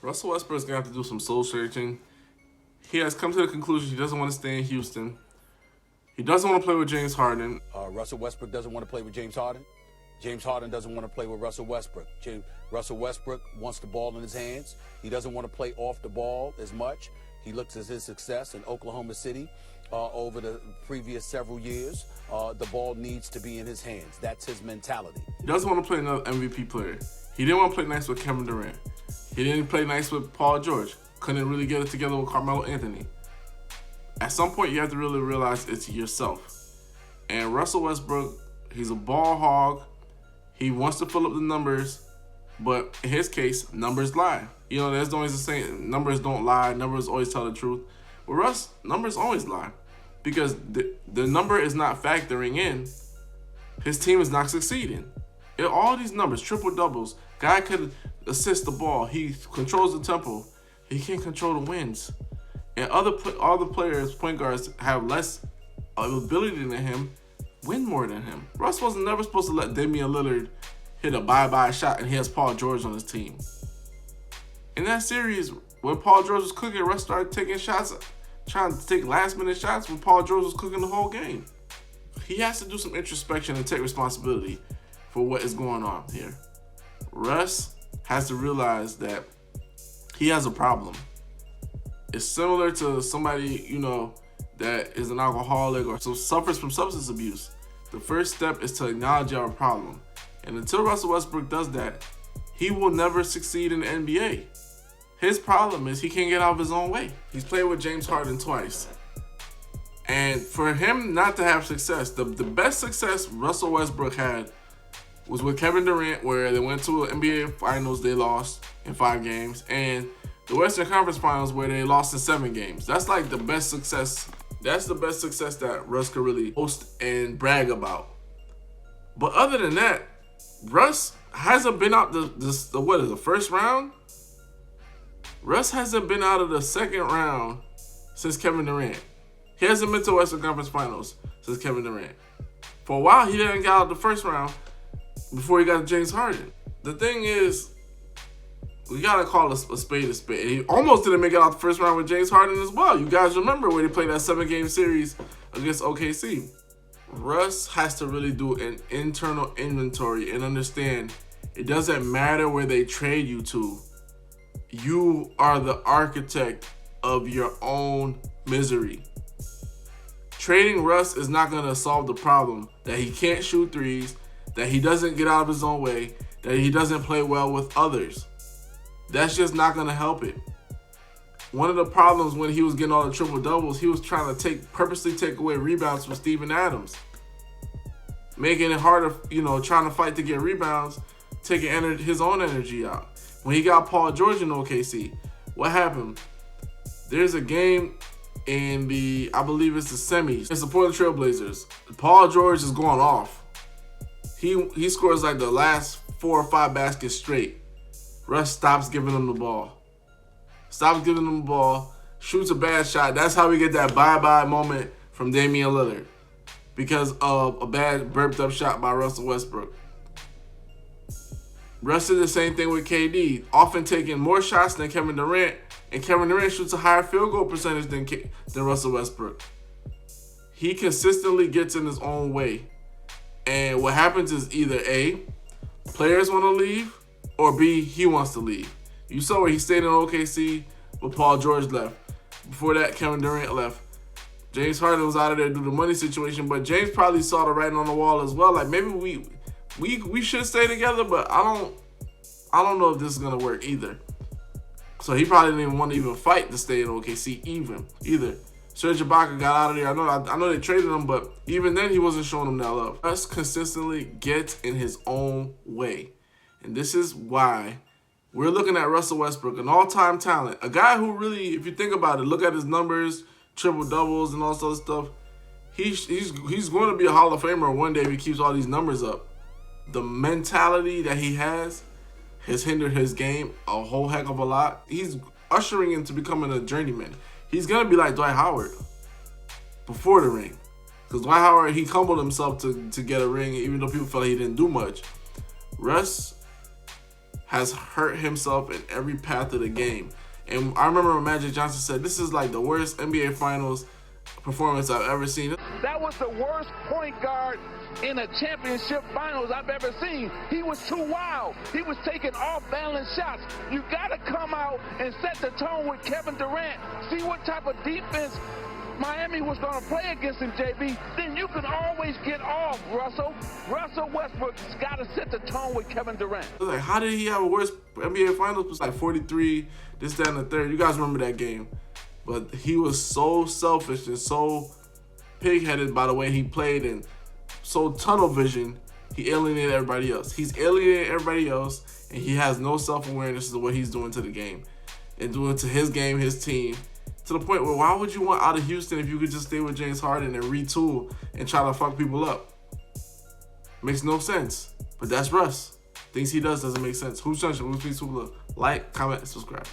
Russell Westbrook's going to have to do some soul searching. He has come to the conclusion he doesn't want to stay in Houston. He doesn't want to play with James Harden. Russell Westbrook doesn't want to play with James Harden. James Harden doesn't want to play with Russell Westbrook. Russell Westbrook wants the ball in his hands. He doesn't want to play off the ball as much. He looks at his success in Oklahoma City over the previous several years. The ball needs to be in his hands. That's his mentality. He doesn't want to play another MVP player. He didn't want to play nice with Kevin Durant. He didn't play nice with Paul George. Couldn't really get it together with Carmelo Anthony. At some point, you have to really realize it's yourself. And Russell Westbrook, he's a ball hog. He wants to fill up the numbers, but in his case, numbers lie. You know, there's always the saying, numbers don't lie. Numbers always tell the truth. But Russ, numbers always lie. Because the number is not factoring in. His team is not succeeding. In all these numbers, triple doubles, guy could assist the ball. He controls the tempo. He can't control the wins. And all the players, point guards, have less ability than him, win more than him. Russ was never supposed to let Damian Lillard hit a bye-bye shot, and he has Paul George on his team. In that series, when Paul George was cooking, Russ started taking shots, trying to take last-minute shots when Paul George was cooking the whole game. He has to do some introspection and take responsibility for what is going on here. Russ has to realize that he has a problem. It's similar to somebody, you know, that is an alcoholic or suffers from substance abuse. The first step is to acknowledge our problem. And until Russell Westbrook does that, he will never succeed in the NBA. His problem is he can't get out of his own way. He's played with James Harden twice. And for him not to have success, the best success Russell Westbrook had was with Kevin Durant, where they went to an NBA Finals, they lost in 5 games, and the Western Conference Finals, where they lost in 7 games. That's like the best success. That's the best success that Russ could really boast and brag about. But other than that, Russ hasn't been out the first round? Russ hasn't been out of the second round since Kevin Durant. He hasn't been to Western Conference Finals since Kevin Durant. For a while, he didn't get out of the first round before he got to James Harden. The thing is, we gotta call a spade a spade. He almost didn't make it out the first round with James Harden as well. You guys remember when he played that 7-game series against OKC. Russ has to really do an internal inventory and understand it doesn't matter where they trade you to. You are the architect of your own misery. Trading Russ is not gonna solve the problem that he can't shoot threes, that he doesn't get out of his own way, that he doesn't play well with others. That's just not going to help it. One of the problems when he was getting all the triple doubles, he was trying to purposely take away rebounds from Steven Adams, making it harder, trying to fight to get rebounds, taking his own energy out. When he got Paul George in OKC, what happened? There's a game in I believe it's the semis. It's the Portland Trail Blazers. Paul George is going off. He scores like the last 4 or 5 baskets straight. Russ stops giving him the ball. Shoots a bad shot. That's how we get that bye-bye moment from Damian Lillard, because of a bad burped-up shot by Russell Westbrook. Russ did the same thing with KD, often taking more shots than Kevin Durant, and Kevin Durant shoots a higher field goal percentage than Russell Westbrook. He consistently gets in his own way. And what happens is either A, players want to leave, or B, he wants to leave. You saw where he stayed in OKC, but Paul George left. Before that, Kevin Durant left. James Harden was out of there due to the money situation, but James probably saw the writing on the wall as well. Like, maybe we should stay together, but I don't know if this is gonna work either. So he probably didn't even want to even fight to stay in OKC either. Serge Ibaka got out of there. I know they traded him, but even then he wasn't showing him that love. Russ consistently gets in his own way. And this is why we're looking at Russell Westbrook, an all-time talent. A guy who really, if you think about it, look at his numbers, triple-doubles and all sorts of stuff. He's going to be a Hall of Famer one day if he keeps all these numbers up. The mentality that he has hindered his game a whole heck of a lot. He's ushering into becoming a journeyman. He's going to be like Dwight Howard before the ring. Because Dwight Howard, he humbled himself to get a ring, even though people felt he didn't do much. Russ has hurt himself in every path of the game. And I remember when Magic Johnson said, this is like the worst NBA Finals performance I've ever seen. That was the worst point guard in a championship finals I've ever seen. He was too wild. He was taking off-balance shots. You got to come out and set the tone with Kevin Durant. See what type of defense Miami was going to play against him, JB. Then you can always get off, Russell. Russell Westbrook's got to set the tone with Kevin Durant. Like, how did he have a worse NBA Finals? It was like 43, this, that, and the third. You guys remember that game. But he was so selfish and so pig-headed by the way he played and so tunnel vision, he alienated everybody else. He's alienated everybody else, and he has no self-awareness of what he's doing to the game and doing to his game, his team, to the point where why would you want out of Houston if you could just stay with James Harden and retool and try to fuck people up? Makes no sense. But that's Russ. Things he does doesn't make sense. Hoops Junction, please like, comment, and subscribe.